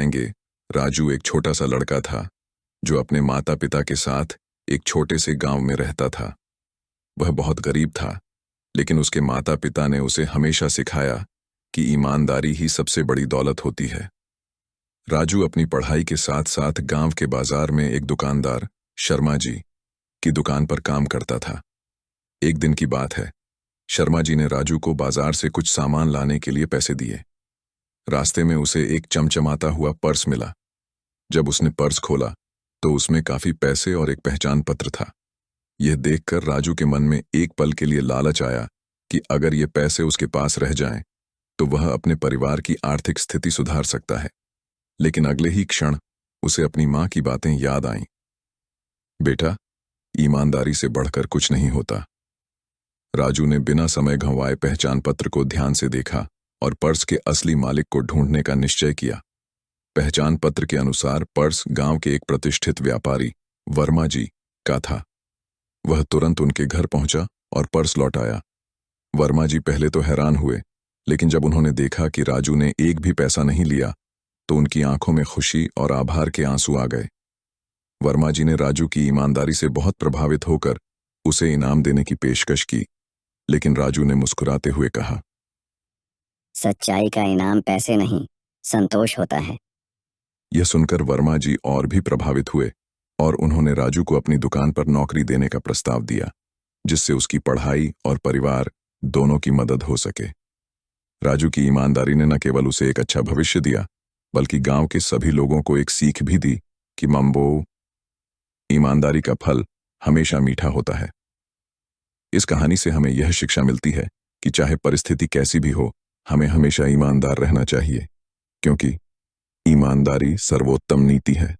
बताएंगे। राजू एक छोटा सा लड़का था जो अपने माता पिता के साथ एक छोटे से गांव में रहता था। वह बहुत गरीब था, लेकिन उसके माता पिता ने उसे हमेशा सिखाया कि ईमानदारी ही सबसे बड़ी दौलत होती है। राजू अपनी पढ़ाई के साथ साथ गांव के बाजार में एक दुकानदार शर्मा जी की दुकान पर काम करता था। एक दिन की बात है, शर्मा जी ने राजू को बाजार से कुछ सामान लाने के लिए पैसे दिए। रास्ते में उसे एक चमचमाता हुआ पर्स मिला। जब उसने पर्स खोला तो उसमें काफी पैसे और एक पहचान पत्र था। यह देखकर राजू के मन में एक पल के लिए लालच आया कि अगर ये पैसे उसके पास रह जाएं, तो वह अपने परिवार की आर्थिक स्थिति सुधार सकता है। लेकिन अगले ही क्षण उसे अपनी मां की बातें याद आईं। बेटा, ईमानदारी से बढ़कर कुछ नहीं होता। राजू ने बिना समय गंवाए पहचान पत्र को ध्यान से देखा और पर्स के असली मालिक को ढूंढने का निश्चय किया। पहचान पत्र के अनुसार पर्स गांव के एक प्रतिष्ठित व्यापारी वर्मा जी का था। वह तुरंत उनके घर पहुंचा और पर्स लौटाया। वर्मा जी पहले तो हैरान हुए, लेकिन जब उन्होंने देखा कि राजू ने एक भी पैसा नहीं लिया तो उनकी आंखों में खुशी और आभार के आंसू आ गए। वर्मा जी ने राजू की ईमानदारी से बहुत प्रभावित होकर उसे इनाम देने की पेशकश की, लेकिन राजू ने मुस्कुराते हुए कहा, सच्चाई का इनाम पैसे नहीं, संतोष होता है। यह सुनकर वर्मा जी और भी प्रभावित हुए और उन्होंने राजू को अपनी दुकान पर नौकरी देने का प्रस्ताव दिया, जिससे उसकी पढ़ाई और परिवार दोनों की मदद हो सके। राजू की ईमानदारी ने न केवल उसे एक अच्छा भविष्य दिया, बल्कि गांव के सभी लोगों को एक सीख भी दी कि मम्बो, ईमानदारी का फल हमेशा मीठा होता है। इस कहानी से हमें यह शिक्षा मिलती है कि चाहे परिस्थिति कैसी भी हो, हमें हमेशा ईमानदार रहना चाहिए, क्योंकि ईमानदारी सर्वोत्तम नीति है।